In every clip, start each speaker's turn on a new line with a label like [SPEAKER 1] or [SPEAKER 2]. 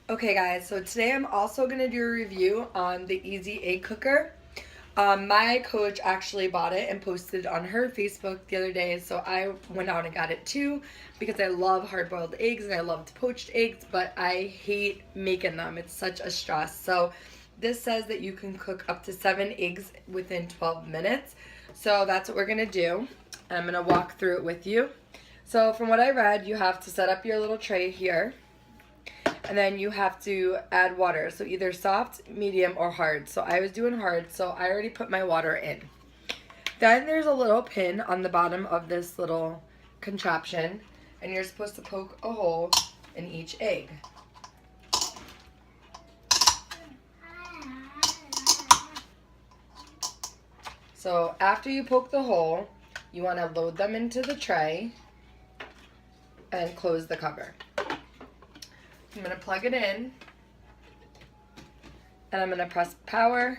[SPEAKER 1] Okay guys, so today I'm also going to do a review on the Easy Egg Cooker. My coach actually bought it and posted it on her Facebook the other day, so I went out and got it too because I love hard-boiled eggs and I love poached eggs, but I hate making them. It's such a stress. So this says that you can cook up to 7 eggs within 12 minutes. So that's what we're going to do. I'm going to walk through it with you. So from what I read, you have to set up your little tray here. And then you have to add water, so either soft, medium, or hard. So I was doing hard, so I already put my water in. Then there's a little pin on the bottom of this little contraption, and you're supposed to poke a hole in each egg. So after you poke the hole, you want to load them into the tray and close the cover. I'm going to plug it in, and I'm going to press power,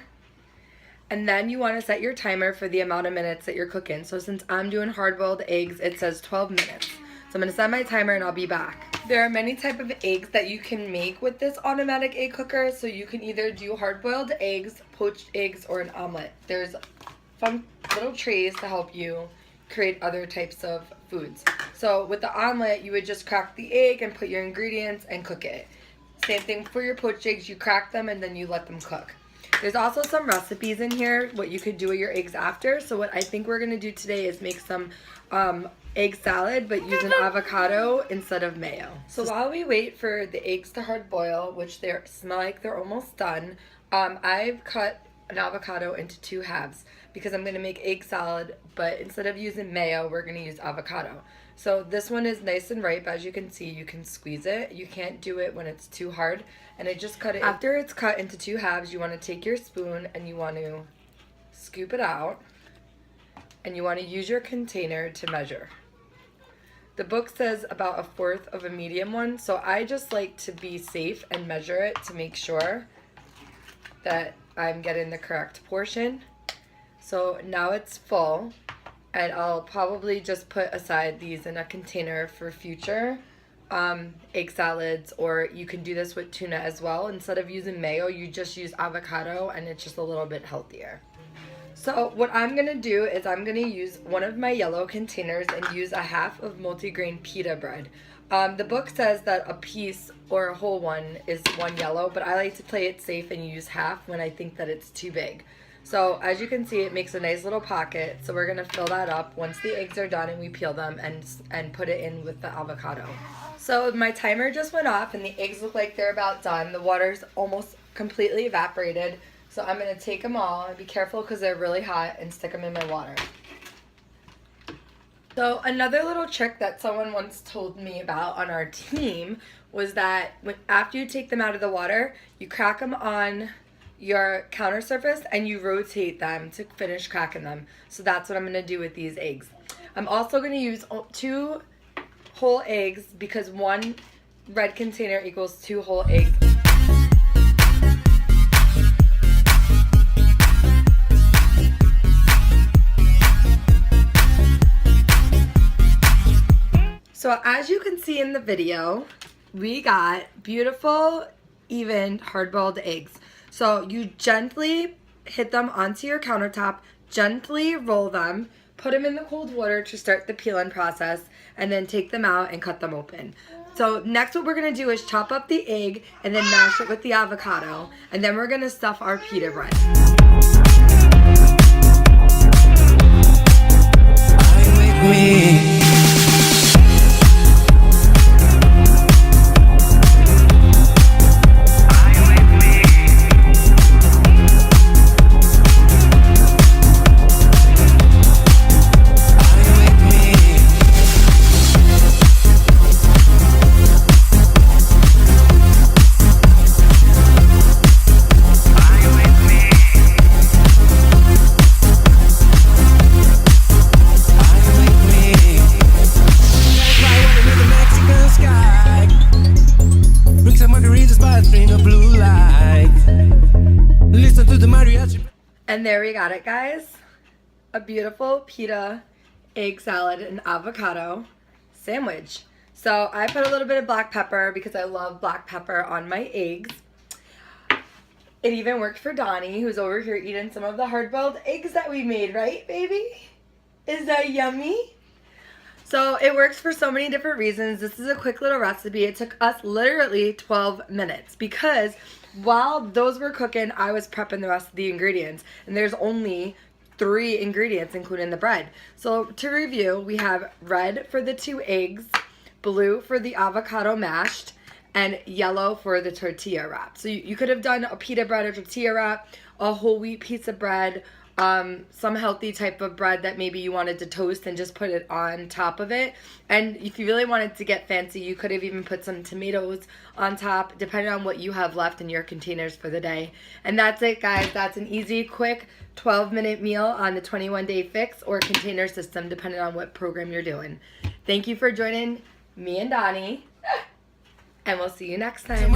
[SPEAKER 1] and then you want to set your timer for the amount of minutes that you're cooking. So since I'm doing hard-boiled eggs, it says 12 minutes. So I'm going to set my timer and I'll be back. There are many types of eggs that you can make with this automatic egg cooker, so you can either do hard-boiled eggs, poached eggs, or an omelet. There's fun little trays to help you create other types of foods. So with the omelet, you would just crack the egg and put your ingredients and cook it. Same thing for your poached eggs, you crack them and then you let them cook. There's also some recipes in here, what you could do with your eggs after. So what I think we're gonna do today is make some egg salad, but use an avocado instead of mayo. So while we wait for the eggs to hard boil, which they smell like they're almost done, I've cut an avocado into 2 halves because I'm going to make egg salad, but instead of using mayo, we're going to use avocado. So this one is nice and ripe. As you can see, you can squeeze it. You can't do it when it's too hard. And I just cut it. After it's cut into 2 halves, you want to take your spoon and you want to scoop it out. And you want to use your container to measure. The book says about 1/4 of a medium one, so I just like to be safe and measure it to make sure that I'm getting the correct portion. So now it's full, and I'll probably just put aside these in a container for future egg salads, or you can do this with tuna as well. Instead of using mayo, you just use avocado, and it's just a little bit healthier. So what I'm gonna do is I'm gonna use one of my yellow containers and use a half of multigrain pita bread. The book says that a piece or a whole one is 1 yellow, but I like to play it safe and use half when I think that it's too big. So as you can see, it makes a nice little pocket. So we're gonna fill that up once the eggs are done and we peel them and put it in with the avocado. So my timer just went off and the eggs look like they're about done. The water's almost completely evaporated. So I'm gonna take them all, and be careful because they're really hot, and stick them in my water. So another little trick that someone once told me about on our team was that after you take them out of the water, you crack them on your counter surface and you rotate them to finish cracking them. So that's what I'm going to do with these eggs. I'm also going to use 2 whole eggs because 1 red container equals 2 whole eggs. So as you can see in the video, we got beautiful, even hard-boiled eggs. So you gently hit them onto your countertop, gently roll them, put them in the cold water to start the peeling process, and then take them out and cut them open. So next what we're gonna do is chop up the egg and then mash it with the avocado, and then we're gonna stuff our pita bread. And there we got it, guys. A beautiful pita, egg salad, and avocado sandwich. So I put a little bit of black pepper because I love black pepper on my eggs. It even worked for Donnie, who's over here eating some of the hard-boiled eggs that we made, right, baby? Is that yummy? So it works for so many different reasons. This is a quick little recipe. It took us literally 12 minutes because while those were cooking, I was prepping the rest of the ingredients. And there's only 3 ingredients, including the bread. So to review, we have red for the 2 eggs, blue for the avocado mashed, and yellow for the tortilla wrap. So you could have done a pita bread or tortilla wrap, a whole wheat piece of bread, some healthy type of bread that maybe you wanted to toast and just put it on top of it. And if you really wanted to get fancy, you could have even put some tomatoes on top, depending on what you have left in your containers for the day. And that's it, guys. That's an easy, quick 12-minute meal on the 21-day fix or container system, depending on what program you're doing. Thank you for joining me and Donnie, and we'll see you next time.